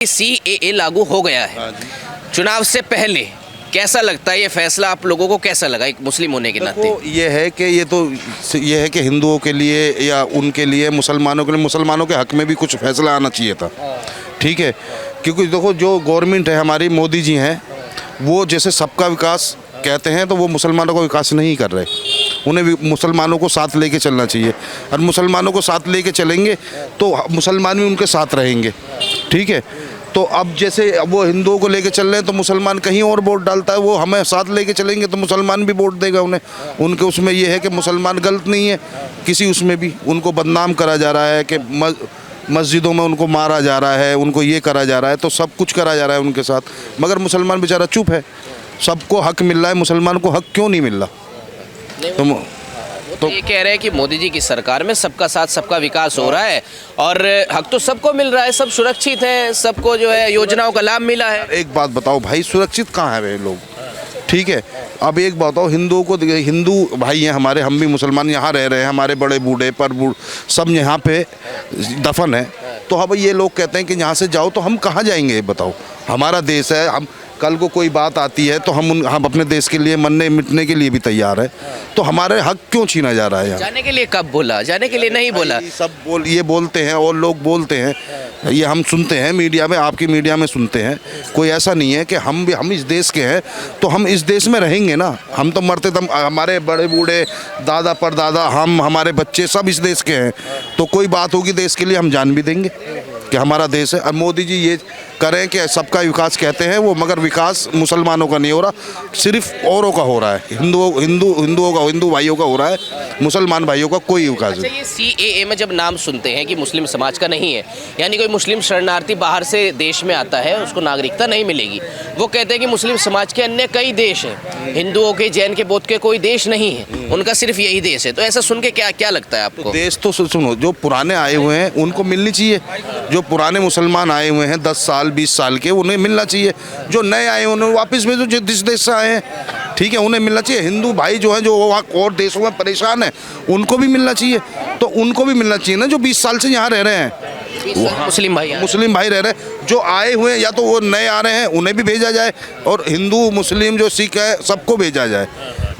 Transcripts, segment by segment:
CAA लागू हो गया है। चुनाव से पहले कैसा लगता है ये फैसला, आप लोगों को कैसा लगा एक मुस्लिम होने के नाते? ये है कि ये है कि हिंदुओं के लिए या उनके लिए, मुसलमानों के लिए, मुसलमानों के हक में भी कुछ फैसला आना चाहिए था। ठीक है, क्योंकि देखो जो गवर्नमेंट है हमारी, मोदी जी हैं, वो जैसे सबका विकास कहते हैं तो वो मुसलमानों का विकास नहीं कर रहे। उन्हें भी मुसलमानों को साथ लेके चलना चाहिए, और मुसलमानों को साथ लेके चलेंगे तो मुसलमान भी उनके साथ रहेंगे। ठीक है, तो अब जैसे अब वो हिंदुओं को लेके चल रहे हैं तो मुसलमान कहीं और वोट डालता है, वो हमें साथ लेके चलेंगे तो मुसलमान भी वोट देगा उन्हें। उनके उसमें ये है कि मुसलमान गलत नहीं है किसी उसमें भी, उनको बदनाम करा जा रहा है कि मस्जिदों में उनको मारा जा रहा है, उनको ये करा जा रहा है, तो सब कुछ करा जा रहा है उनके साथ, मगर मुसलमान बेचारा चुप है। सबको हक मिल रहा है, मुसलमान को हक क्यों नहीं मिल रहा? तो ये कह रहे हैं कि मोदी जी की सरकार में सबका साथ सबका विकास हो रहा है और हक तो सबको मिल रहा है, सब सुरक्षित हैं, सबको जो है योजनाओं का लाभ मिला है। एक बात बताओ भाई, सुरक्षित कहाँ है वे लोग? ठीक है, अब एक बात बताओ, हिंदुओं को, हिंदू भाई हैं हमारे, हम भी मुसलमान यहाँ रह रहे हैं, हमारे बड़े बूढ़े पर सब यहाँ पे दफन है, तो अब ये लोग कहते हैं कि यहाँ से जाओ, तो हम कहाँ जाएंगे बताओ? हमारा देश है, हम कल को कोई बात आती है तो हम अपने देश के लिए मरने मिटने के लिए भी तैयार है, तो हमारे हक क्यों छीना जा रहा है? जाने के लिए कब बोला? जाने के लिए नहीं बोला। सब ये बोलते हैं और लोग बोलते हैं, ये हम सुनते हैं मीडिया में, आपकी मीडिया में सुनते हैं। कोई ऐसा नहीं है कि हम इस देश के हैं तो हम इस देश में रहेंगे ना। हम तो मरते तब हमारे बड़े बूढ़े, दादा परदादा, हम, हमारे बच्चे सब इस देश के हैं, तो कोई बात होगी देश के लिए हम जान भी देंगे कि हमारा देश है। और मोदी जी ये करें कि सबका विकास कहते हैं वो, मगर विकास मुसलमानों का नहीं हो रहा, सिर्फ औरों का हो रहा है, हिंदू भाइयों का हो रहा है, मुसलमान भाइयों का कोई विकास नहीं। ये सीएए में जब नाम सुनते हैं कि मुस्लिम समाज का नहीं है, यानी कोई मुस्लिम शरणार्थी बाहर से देश में आता है, उसको नागरिकता नहीं मिलेगी, वो कहते हैं कि मुस्लिम समाज के अन्य कई देश हैं, हिंदुओं के, जैन के, बौद्ध के कोई देश नहीं है, उनका सिर्फ यही देश है। तो ऐसा सुन के क्या क्या लगता है आपको? देश तो सुनो, जो पुराने आए हुए हैं उनको मिलनी चाहिए, जो पुराने मुसलमान आए हुए हैं 10 साल 20 साल के, उन्हें मिलना चाहिए। जो नए आए उन्हें वापस भेजो, जिस देश से आए हैं, ठीक है, उन्हें मिलना चाहिए। हिंदू भाई जो हैं, जो वहाँ और देशों में परेशान हैं, उनको भी मिलना चाहिए, तो उनको भी मिलना चाहिए ना, जो 20 साल से यहाँ रह रहे हैं, मुस्लिम भाई रह रहे हैं, जो आए हुए हैं, या तो वो नए आ रहे हैं उन्हें भी भेजा जाए, और हिंदू मुस्लिम जो सिख है सबको भेजा जाए,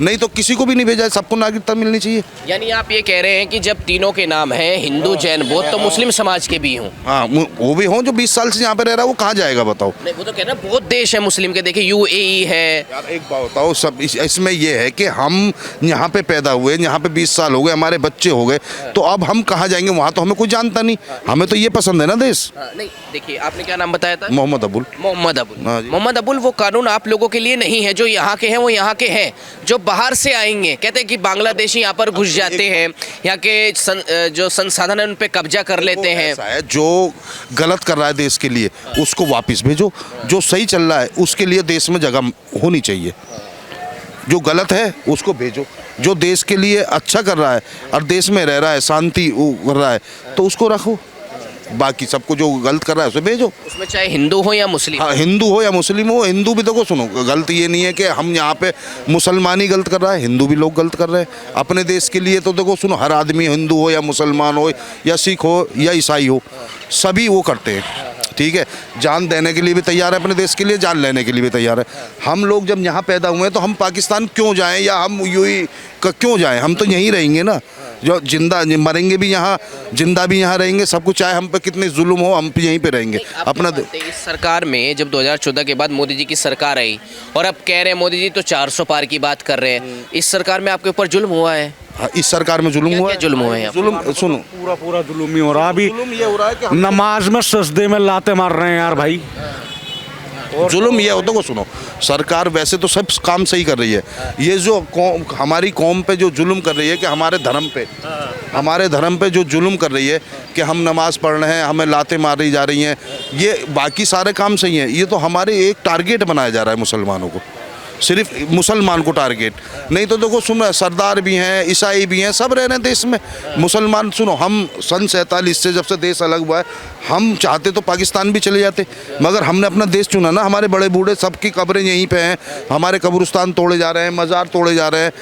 नहीं तो किसी को भी नहीं भेजा जाए, सबको नागरिकता मिलनी चाहिए। यानी आप ये कह रहे हैं कि जब तीनों के नाम हैं, हिंदू, जैन, बौद्ध, तो मुस्लिम समाज के भी हों? हाँ, वो भी हों। जो 20 साल से यहाँ पे रह रहा है वो कहाँ जाएगा बताओ? नहीं, वो तो कह रहे हैं बहुत देश है मुस्लिम के, देखिए यूएई है। यार एक बात बताओ, सब इसमें ये है कि हम यहाँ पे पैदा हुए, यहाँ पे 20 साल हो गए, हमारे बच्चे हो गए, तो अब हम कहाँ जाएंगे? वहाँ तो हमें कोई जानता नहीं, हमें तो ये पसंद है ना देश। नहीं, देखिए आपने क्या नाम बताया था? मोहम्मद अबुल। मोहम्मद अबुल, वो कानून आप लोगों के लिए नहीं है, जो यहाँ के हैं वो यहाँ के हैं, जो बाहर से आएंगे, कहते हैं कि बांग्लादेशी यहाँ पर घुस जाते हैं, यहाँ के जो संसाधन है उन पे कब्जा कर लेते हैं। ऐसा है, जो गलत कर रहा है देश के लिए उसको वापस भेजो, जो सही चल रहा है उसके लिए देश में जगह होनी चाहिए। जो गलत है उसको भेजो, जो देश के लिए अच्छा कर रहा है और देश में रह रहा है, शांति कर रहा है, तो उसको रखो। बाकी सबको जो गलत कर रहा है उसे भेजो। उसमें चाहे हिंदू हो या मुस्लिम। हाँ, हिंदू हो या मुस्लिम हो। हिंदू भी देखो, सुनो, गलत ये नहीं है कि हम यहाँ पे मुसलमान ही गलत कर रहा है, हिंदू भी लोग गलत कर रहे हैं अपने देश के लिए। तो देखो सुनो, हर आदमी, हिंदू हो या मुसलमान हो या सिख हो या ईसाई हो, सभी वो करते हैं। ठीक है, जान देने के लिए भी तैयार है, अपने देश के लिए जान लेने के लिए भी तैयार है। हम लोग जब यहाँ पैदा हुए हैं तो हम पाकिस्तान क्यों जाएं या हम यूएई क्यों जाएं? हम तो यहीं रहेंगे ना, जो जिंदा मरेंगे भी यहाँ, जिंदा भी यहाँ रहेंगे, सब कुछ, चाहे हम पे कितने जुल्म हो, हम यहीं पे रहेंगे अपना। इस सरकार में जब 2014 के बाद मोदी जी की सरकार आई और अब कह रहे हैं मोदी जी तो 400 पार की बात कर रहे हैं, इस सरकार में आपके ऊपर जुल्म हुआ है? हाँ, इस सरकार में जुल्म हुआ है। जुल्म हुआ है? जुल्म सुनो, पूरा जुल्म ही हो रहा है। अभी जुल्म ये हो रहा है कि नमाज में सजदे में लाते मार रहे हैं यार भाई। जुल्म ये होता है, सुनो, सरकार वैसे तो सब काम सही कर रही है, ये जो हमारी कौम पे जो जुल्म कर रही है कि हमारे धर्म पे जो जुल्म कर रही है कि हम नमाज पढ़ रहे हैं, हमें लाते मारी जा रही हैं, ये बाकी सारे काम सही हैं, ये तो हमारे एक टारगेट बनाया जा रहा है मुसलमानों को, सिर्फ मुसलमान को टारगेट। नहीं तो देखो सुनो, सरदार भी हैं, ईसाई भी हैं, सब रह रहे हैं देश में। मुसलमान, सुनो, हम सन 47 से जब से देश अलग हुआ है, हम चाहते तो पाकिस्तान भी चले जाते, मगर हमने अपना देश चुना ना। हमारे बड़े बूढ़े सबकी कब्रें यहीं पे हैं, हमारे कब्रिस्तान तोड़े जा रहे हैं, मज़ार तोड़े जा रहे हैं,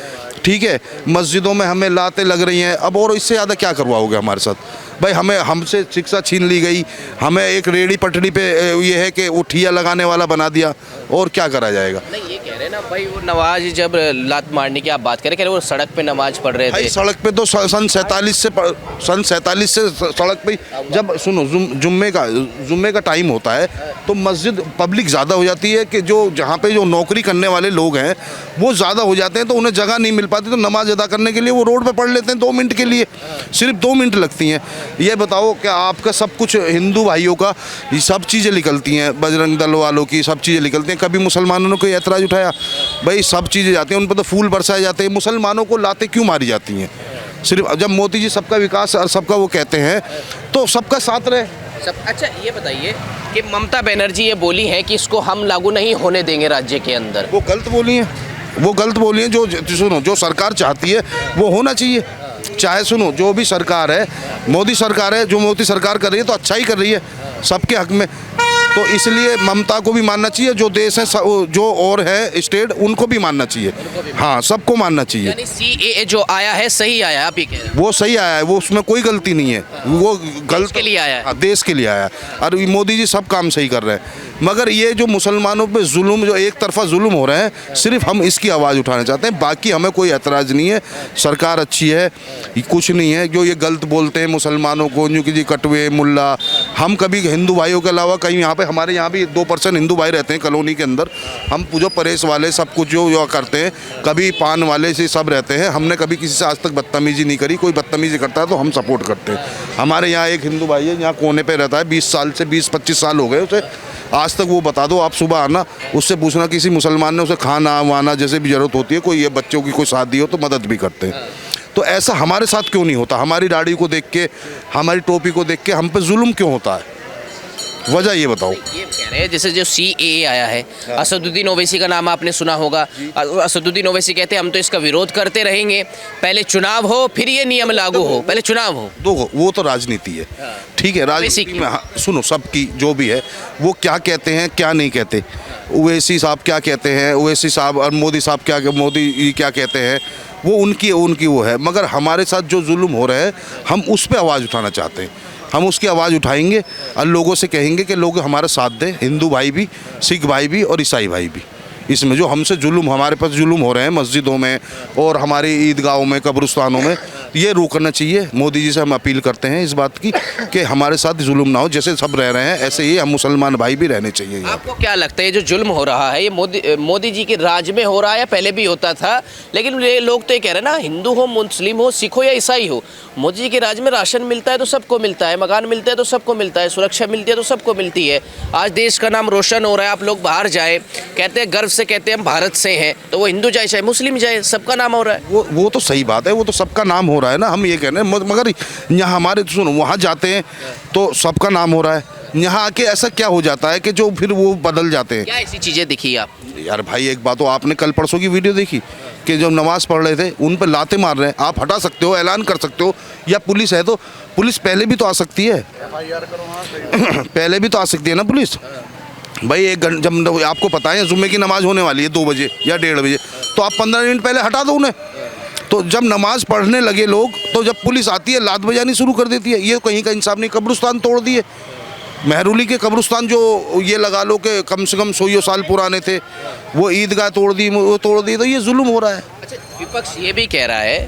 ठीक है, मस्जिदों में हमें लाते लग रही हैं। अब और इससे ज़्यादा क्या करवाओगे हमारे साथ? भाई हमें हमसे शिक्षा छीन ली गई, हमें एक रेड़ी पटड़ी पे ये है कि वो ठिया लगाने वाला बना दिया, और क्या करा जाएगा। नहीं, ये कह रहे हैं ना भाई, वो नवाज जब लात मारने की आप बात करें, कह रहे वो सड़क पे नमाज पढ़ रहे भाई थे। सड़क पे तो सन 47 से सड़क पे जब सुनो जुम्मे का टाइम होता है तो मस्जिद पब्लिक ज़्यादा हो जाती है, कि जो जहाँ पे जो नौकरी करने वाले लोग हैं वो ज़्यादा हो जाते हैं, तो उन्हें जगह नहीं मिल पाती, तो नमाज अदा करने के लिए वो रोड पे पढ़ लेते हैं 2 मिनट के लिए, सिर्फ 2 मिनट लगती हैं। ये बताओ कि आपका सब कुछ हिंदू भाइयों का ये सब चीज़ें निकलती हैं, बजरंग दल वालों की सब चीज़ें निकलती हैं, कभी मुसलमानों ने कोई ऐतराज़ उठाया? भाई सब चीज़ें जाती हैं, उन पर तो फूल बरसाए जाते हैं, मुसलमानों को लाते क्यों मारी जाती हैं? सिर्फ जब मोदी जी सबका विकास और सबका वो कहते हैं तो सबका साथ रहे। अच्छा, ये बताइए कि ममता बनर्जी ये बोली है कि इसको हम लागू नहीं होने देंगे राज्य के अंदर। वो गलत बोली हैं, वो गलत बोली हैं। जो सुनो, जो सरकार चाहती है वो होना चाहिए। चाहे सुनो, जो भी सरकार है, मोदी सरकार है, जो मोदी सरकार कर रही है तो अच्छा ही कर रही है सबके हक में, तो इसलिए ममता को भी मानना चाहिए। जो देश है जो और है स्टेट, उनको भी मानना चाहिए। हाँ, सबको मानना चाहिए। यानी CAA जो आया है सही आया है, आप ये कह रहे हैं? वो सही आया है, वो उसमें कोई गलती नहीं है, वो गलत के लिए आया है। हाँ, देश के लिए आया है, और मोदी जी सब काम सही कर रहे हैं। मगर ये जो मुसलमानों पे जुल्म, जो एक तरफा जुल्म हो रहे हैं, सिर्फ हम इसकी आवाज़ उठाना चाहते हैं। बाकी हमें कोई एतराज़ नहीं है, सरकार अच्छी है, कुछ नहीं है। जो ये गलत बोलते हैं मुसलमानों को, यूँ कि जी कटवे मुल्ला, हम कभी हिंदू भाइयों के अलावा कहीं यहाँ पे, हमारे यहाँ भी 2% हिंदू भाई रहते हैं कॉलोनी के अंदर, हम जो परेश वाले सब कुछ जो करते हैं, कभी पान वाले से सब रहते हैं, हमने कभी किसी से आज तक बदतमीजी नहीं करी। कोई बदतमीजी करता है तो हम सपोर्ट करते हैं। हमारे यहाँ एक हिंदू भाई है, यहाँ कोने पे रहता है, 20 साल से 20-25 साल हो गए उसे, आज तक वो बता दो, आप सुबह आना उससे पूछना, किसी मुसलमान ने उसे खाना वाना जैसे भी ज़रूरत होती है, कोई ये बच्चों की कोई शादी हो तो मदद भी करते हैं। तो ऐसा हमारे साथ क्यों नहीं होता? हमारी दाढ़ी को देख के, हमारी टोपी को देख के हम पे जुल्म क्यों होता है? वजह ये बताओ। ये कह रहे हैं जैसे जो CAA आया है, असदुद्दीन ओवैसी का नाम आपने सुना होगा। असदुद्दीन ओवैसी कहते हैं हम तो इसका विरोध करते रहेंगे, पहले चुनाव हो फिर ये नियम लागू हो, पहले चुनाव हो। दो, वो तो राजनीति है, ठीक है। राजनीति में हाँ, सुनो, सबकी जो भी है वो क्या कहते हैं क्या नहीं कहते, ओवैसी साहब क्या कहते हैं, ओवैसी साहब और मोदी साहब मोदी क्या कहते हैं, वो उनकी वो है। मगर हमारे साथ जो जुल्म हो रहा है, हम उस पर आवाज़ उठाना चाहते हैं। हम उसकी आवाज़ उठाएंगे और लोगों से कहेंगे कि लोग हमारा साथ दें, हिंदू भाई भी, सिख भाई भी और ईसाई भाई भी। इसमें जो हमसे जुल्म, हमारे पास जुल्म हो रहे हैं मस्जिदों में और हमारी ईदगाहों में, कब्रिस्तानों में, ये रोकना चाहिए। मोदी जी से हम अपील करते हैं इस बात की कि हमारे साथ जुल्म ना हो, जैसे सब रह रहे हैं ऐसे ही हम मुसलमान भाई भी रहने चाहिए। आपको क्या लगता है ये जो जुल्म हो रहा है, ये मोदी जी के राज में हो रहा है या पहले भी होता था? लेकिन ये लोग तो ये कह रहे हैं ना, हिंदू हो, मुस्लिम हो, सिख हो या ईसाई हो, मोदी जी के राज में राशन मिलता है तो सबको मिलता है, मकान मिलता है तो सबको मिलता है, सुरक्षा मिलती है तो सबको मिलती है। आज देश का नाम रोशन हो रहा है। आप लोग बाहर जाए, कहते हैं गर्व से कहते हैं हम भारत से हैं, तो वो हिंदू जाए चाहे मुस्लिम जाए, सबका नाम हो रहा है। वो तो सही बात है, वो तो सबका नाम हो रहा है ना, हम ये कह रहे हैं। मगर यहाँ हमारे सुनो, वहाँ जाते हैं तो सबका नाम हो रहा है, यहाँ आके ऐसा क्या हो जाता है कि जो फिर वो बदल जाते हैं। क्या ऐसी चीज़ें दिखी आप? यार भाई एक बात, तो आपने कल परसों की वीडियो देखी कि जब नमाज पढ़ रहे थे उन पर लाते मार रहे हैं। आप हटा सकते हो, ऐलान कर सकते हो, या पुलिस है तो पुलिस पहले भी तो आ सकती है, पहले भी तो आ सकती है ना पुलिस। भाई एक घंटे जब आपको पता है जुम्मे की नमाज होने वाली है 2 बजे या 1:30 बजे, तो आप 15 मिनट पहले हटा दो उन्हें। तो जब नमाज पढ़ने लगे लोग, तो जब पुलिस आती है लात बजानी शुरू कर देती है। ये कहीं का इंसाफ नहीं। कब्रिस्तान तोड़ दिए, मेहरुली के कब्रिस्तान जो ये लगा लो कि कम से कम 100 साल पुराने थे, वो ईदगाह तोड़ दी, वो तोड़ दी। तो ये जुल्म हो रहा है। अच्छा, विपक्ष ये भी कह रहा है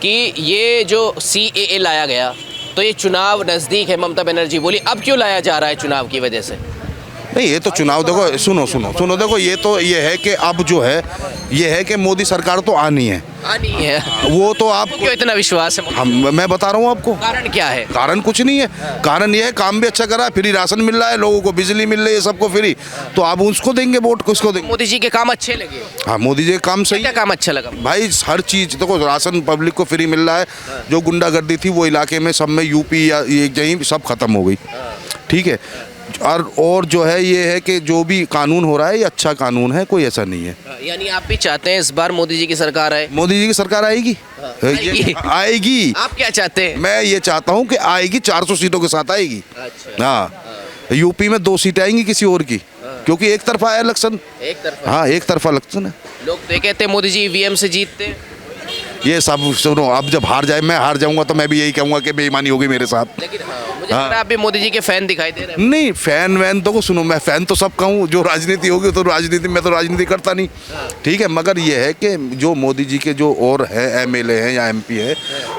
कि ये जो CAA लाया गया, तो ये चुनाव नज़दीक है, ममता बनर्जी बोली, अब क्यों लाया जा रहा है चुनाव की वजह से? नहीं, ये तो चुनाव, देखो सुनो, देखो ये है कि अब जो है ये है कि मोदी सरकार तो आनी है। वो तो आप क्यों इतना विश्वास है? मैं बता रहा हूँ आपको कारण क्या है? कारण कुछ नहीं है। कारण ये है काम भी अच्छा करा है, फ्री राशन मिल रहा है, लोगों को बिजली मिल रही है, सबको फ्री, तो आप उसको देंगे वोट, किसको देंगे? मोदी जी के काम अच्छे लगे? हाँ, मोदी जी के काम सही। क्या काम अच्छा लगा भाई? हर चीज़ देखो, राशन पब्लिक को फ्री मिल रहा है, जो गुंडागर्दी थी वो इलाके में सब में यूपी या ये कहीं सब खत्म हो गई, ठीक है। और जो है ये है कि जो भी कानून हो रहा है ये अच्छा कानून है, कोई ऐसा नहीं है। यानी आप भी चाहते हैं इस बार मोदी जी की सरकार आए? मोदी जी की सरकार आएगी, आएगी। आप क्या चाहते हैं? मैं ये चाहता हूँ कि आएगी, 400 सीटों के साथ आएगी। अच्छा। हाँ, यूपी में 2 सीटें आएंगी किसी और की, क्योंकि एक तरफा है इलेक्शन। एक तरफा? हाँ, एक तरफा इलेक्शन है। लोग तो कहते हैं मोदी जी EVM से जीतते हैं। ये सब सुनो, अब जब हार जाए, मैं हार जाऊंगा तो मैं भी यही कहूँगा कि बेईमानी होगी मेरे साथ। लेकिन मुझे लग रहा है आप भी मोदी जी के फैन दिखाई दे रहे हैं। नहीं, फैन वैन तो सुनो, मैं फैन तो सबका हूँ, जो राजनीति होगी तो राजनीति, मैं तो राजनीति करता नहीं, ठीक है। मगर ये है कि जो मोदी जी के जो और है MLA हैं या MP है,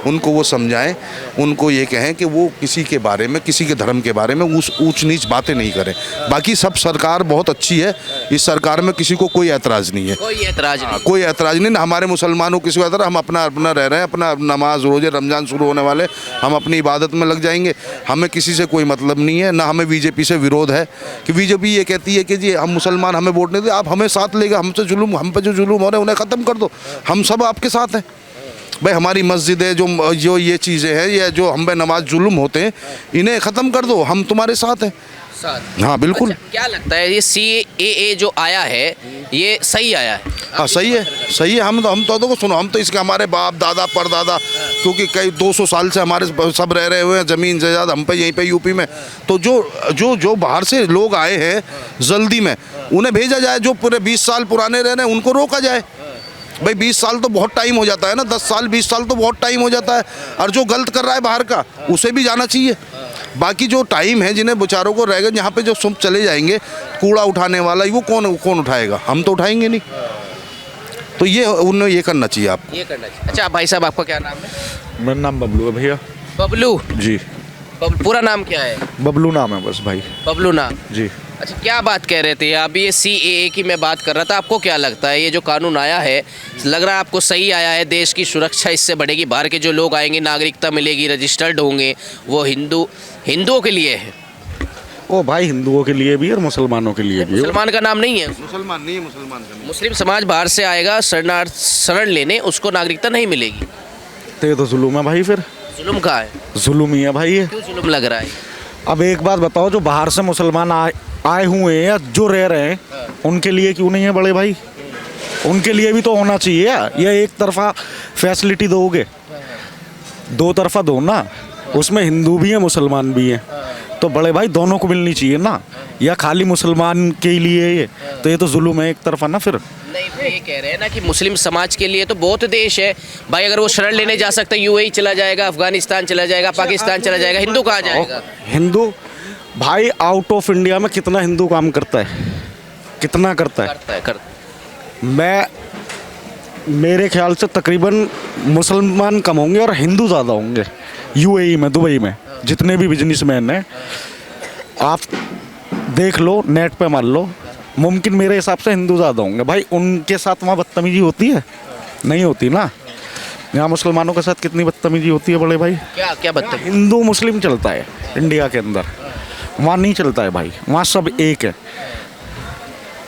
उनको वो समझाएं, उनको ये कहें कि वो किसी के बारे में, किसी के धर्म के बारे में ऊंच नीच बातें नहीं करें। बाकी सब सरकार बहुत अच्छी है, इस सरकार में किसी को कोई ऐतराज़ नहीं है, कोई ऐतराज नहीं। कोई ऐतराज़ नहीं। हमारे मुसलमानों किसी को ऐतराज़, हम अपना अपना रह रहे हैं, अपना नमाज रोजे रमज़ान शुरू होने वाले, हम अपनी इबादत में लग जाएंगे, हमें किसी से कोई मतलब नहीं है, ना हमें बीजेपी से विरोध है कि बीजेपी ये कहती है कि जी हम मुसलमान, हमें वोट नहीं दे, आप हमें साथ लेगा, हमसे जुल्म, हम पे जो जुल्म हो रहे हैं उन्हें ख़त्म कर दो, हम सब आपके साथ हैं। भाई हमारी मस्जिदें जो ये चीज़ें हैं, ये जो हम पे नमाज जुल्म होते हैं, इन्हें ख़त्म कर दो, हम तुम्हारे साथ हैं। हाँ बिल्कुल। अच्छा, क्या लगता है ये CAA जो आया है ये सही आया है? हाँ सही है, सही है। हम तो देखो सुनो, हम तो इसके हमारे बाप दादा परदादा, क्योंकि कई 200 साल से हमारे सब रह रहे हुए हैं, ज़मीन जायदाद हम पे यहीं पे यूपी में। तो जो बाहर से लोग आए हैं जल्दी में, उन्हें भेजा जाए, जो पूरे 20 साल पुराने रह रहे हैं उनको रोका जाए। भाई 20 साल तो बहुत टाइम हो जाता है ना, 10 साल 20 साल तो बहुत टाइम हो जाता है। और जो गलत कर रहा है बाहर का, उसे भी जाना चाहिए। बाकी जो टाइम है, जिन्हें बेचारों को रहेगा, यहाँ पे जो सब चले जाएंगे, कूड़ा उठाने वाला वो कौन उठाएगा? हम तो उठाएंगे नहीं। तो ये उन्हें ये करना चाहिए, आप ये करना चाहिए। अच्छा भाई साहब, आपका क्या नाम है? मेरा नाम बबलू है भैया। बबलू जी, पूरा नाम क्या है? बबलू नाम है बस भाई। बबलू नाम। जी, अच्छा, क्या बात कह रहे थे आप? ये CAA की मैं बात कर रहा था, आपको क्या लगता है ये जो कानून आया है, लग रहा है आपको सही आया है? देश की सुरक्षा इससे बढ़ेगी, बाहर के जो लोग आएंगे नागरिकता मिलेगी, रजिस्टर्ड होंगे, वो हिंदुओं के लिए है। ओ भाई हिंदुओं के लिए भी और मुसलमानों के लिए भी। मुसलमान का नाम नहीं है, मुसलमान नहीं है, मुसलमान का नहीं। मुस्लिम समाज बाहर से आएगा शरण लेने, उसको नागरिकता नहीं मिलेगी। तो ये तो जुल्म है भाई, फिर जुल्म कहाँ है? जुल्म ही है भाई ये। क्यों जुल्म लग रहा है? अब एक बात बताओ, जो बाहर से मुसलमान आए हुए हैं या जो रह रहे हैं, उनके लिए क्यों नहीं है बड़े भाई? उनके लिए भी तो होना चाहिए। या एक तरफा फैसिलिटी दोगे, दो तरफा दो ना, उसमें हिंदू भी है मुसलमान भी है, तो बड़े भाई दोनों को मिलनी चाहिए ना। या खाली मुसलमान के लिए ये, तो ये तो जुल्म है एक तरफा ना फिर। नहीं, वो ये कह रहे हैं ना कि मुस्लिम समाज के लिए तो बहुत देश है भाई, अगर वो शरण लेने जा सकते हैं, UAE चला जाएगा, अफगानिस्तान चला जाएगा, पाकिस्तान चला जाएगा, हिंदू कहाँ जाएगा? हिंदू भाई आउट ऑफ इंडिया में कितना हिंदू काम करता है, कितना करता है? मैं मेरे ख्याल से तकरीबन मुसलमान कम होंगे और हिंदू ज़्यादा होंगे UAE में, दुबई में। जितने भी बिजनेसमैन हैं आप देख लो, नेट पे मार लो, मुमकिन मेरे हिसाब से हिंदू ज़्यादा होंगे भाई। उनके साथ वहाँ बदतमीजी होती है? नहीं होती ना। यहाँ मुसलमानों के साथ कितनी बदतमीजी होती है बड़े भाई। क्या बदतमीजी? हिंदू मुस्लिम चलता है इंडिया के अंदर, वहाँ नहीं चलता है भाई, वहाँ सब एक है।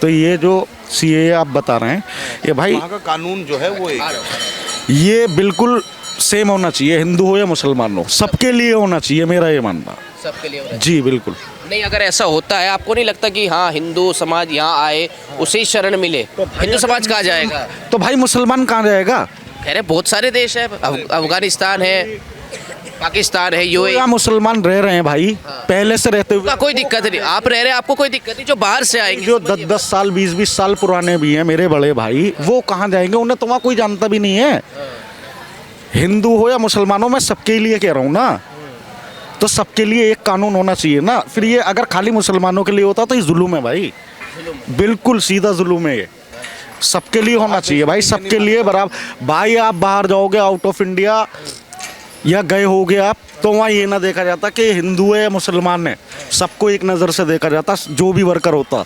तो ये जो CAA आप बता रहे हैं, ये भाई वहाँ का कानून जो है वो एक है। ये बिल्कुल सेम होना चाहिए, हिंदू हो या मुसलमान हो, सबके लिए होना चाहिए, मेरा ये मानना। सबके लिए होना जी बिल्कुल। नहीं, अगर ऐसा होता है, आपको नहीं लगता कि हाँ हिंदू समाज यहाँ आए उसे ही शरण मिले, हिंदू समाज कहाँ जाएगा? तो भाई मुसलमान कहाँ जाएगा? कह रहे बहुत सारे देश है, अफगानिस्तान है, पाकिस्तान है, तो UAE। यहाँ मुसलमान रह रहे हैं भाई, पहले से रहते हुए। कोई दिक्कत नहीं, आप रह रहे हैं, आपको कोई दिक्कत नहीं। जो बाहर से आएंगे, जो 10-10 साल 20-20 साल पुराने भी हैं मेरे बड़े भाई, वो कहाँ जाएंगे? उन्हें तो वहाँ कोई जानता भी नहीं है। हिंदू हो या मुसलमान हो, मैं सबके लिए कह रहा हूँ ना। तो सबके लिए एक कानून होना चाहिए ना। फिर ये अगर खाली मुसलमानों के लिए होता तो ये जुल्म है भाई, बिल्कुल सीधा जुल्म है ये। सबके लिए होना चाहिए भाई, सबके लिए बराबर। भाई आप बाहर जाओगे आउट ऑफ इंडिया या गए होगे आप, तो वहाँ ये ना देखा जाता कि हिंदू है या मुसलमान है, सबको एक नज़र से देखा जाता, जो भी वर्कर होता।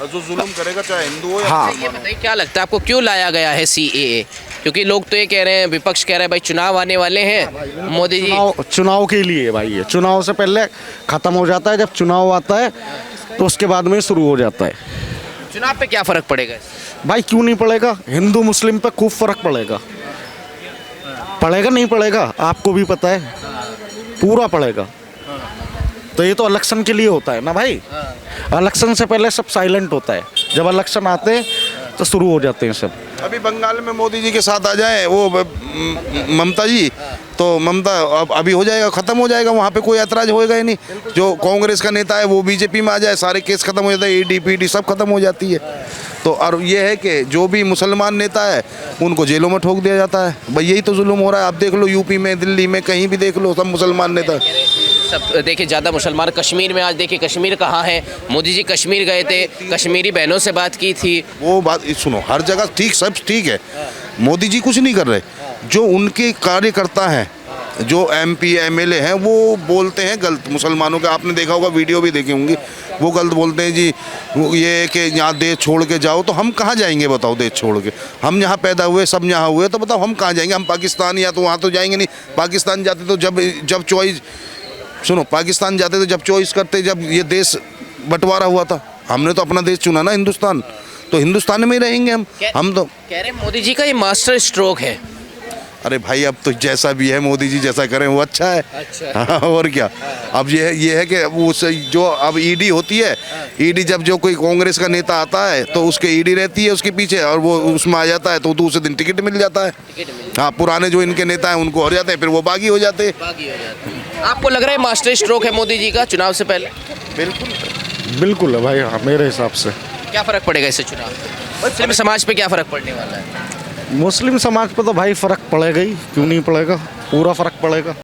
जो जुल्म करेगा चाहे हिंदू हो या हाँ। ये बताइए क्या लगता है आपको, क्यों लाया गया है CAA? क्योंकि लोग तो ये कह रहे हैं, विपक्ष कह रहा है भाई चुनाव आने वाले हैं, मोदी जी चुनाव के लिए भाई, ये चुनाव से पहले ख़त्म हो जाता है, जब चुनाव आता है तो उसके बाद में शुरू हो जाता है। चुनाव पे क्या फ़र्क पड़ेगा? भाई क्यों नहीं पड़ेगा? हिंदू मुस्लिम पे खूब फ़र्क पड़ेगा। पड़ेगा नहीं पड़ेगा? आपको भी पता है, पूरा पड़ेगा। तो ये तो इलेक्शन के लिए होता है ना भाई। इलेक्शन से पहले सब साइलेंट होता है, जब इलेक्शन आते हैं तो शुरू हो जाते हैं सब। अभी बंगाल में मोदी जी के साथ आ जाए वो ममता जी, तो ममता अब अभी हो जाएगा, ख़त्म हो जाएगा, वहाँ पे कोई ऐतराज़ होएगा ही नहीं। जो कांग्रेस का नेता है वो बीजेपी में आ जाए, सारे केस ख़त्म हो जाते हैं, ED PD सब खत्म हो जाती है। तो तो और ये है कि जो भी मुसलमान नेता है उनको जेलों में ठोक दिया जाता है। भाई यही तो जुल्म हो रहा है। आप देख लो यूपी में, दिल्ली में, कहीं भी देख लो, सब मुसलमान नेता। सब देखिए ज़्यादा मुसलमान। कश्मीर में आज देखिए कश्मीर कहाँ है, मोदी जी कश्मीर गए थे, कश्मीरी बहनों से बात की थी। वो बात सुनो, हर जगह ठीक, सब ठीक है। मोदी जी कुछ नहीं कर रहे। जो उनके कार्यकर्ता हैं, जो MP MLA हैं, वो बोलते हैं गलत मुसलमानों के। आपने देखा होगा, वीडियो भी देखी होंगी, वो गलत बोलते हैं जी। वो ये कि यहाँ देश छोड़ के जाओ, तो हम कहाँ जाएंगे बताओ देश छोड़ के? हम यहाँ पैदा हुए, सब यहाँ हुए, तो बताओ हम कहाँ जाएंगे? हम पाकिस्तान या तो वहाँ तो जाएंगे नहीं। पाकिस्तान जाते तो जब चॉइस, सुनो, पाकिस्तान जाते तो जब चॉइस करते, जब ये देश बंटवारा हुआ था, हमने तो अपना देश चुना ना, हिंदुस्तान। तो हिंदुस्तान में ही रहेंगे हम तो। कह रहे मोदी जी का ये मास्टर स्ट्रोक है। अरे भाई, अब तो जैसा भी है, मोदी जी जैसा करें वो अच्छा है। हाँ, और क्या। अब ये है कि वो जो अब ED होती है, ED जब जो कोई कांग्रेस का नेता आता है तो उसके ED रहती है उसके पीछे, और वो उसमें आ जाता है तो दूसरे दिन टिकट मिल जाता है। हाँ, पुराने जो इनके नेता हैं उनको हो जाते हैं, फिर वो बागी हो जाते हैं। आपको लग रहा है मास्टर स्ट्रोक है मोदी जी का चुनाव से पहले? बिल्कुल है भाई, हाँ, मेरे हिसाब से। क्या फ़र्क पड़ेगा इससे चुनाव में? मुस्लिम समाज पे क्या फ़र्क पड़ने वाला है? मुस्लिम समाज पर तो भाई फ़र्क पड़ेगा ही, क्यों नहीं पड़ेगा, पूरा फ़र्क पड़ेगा।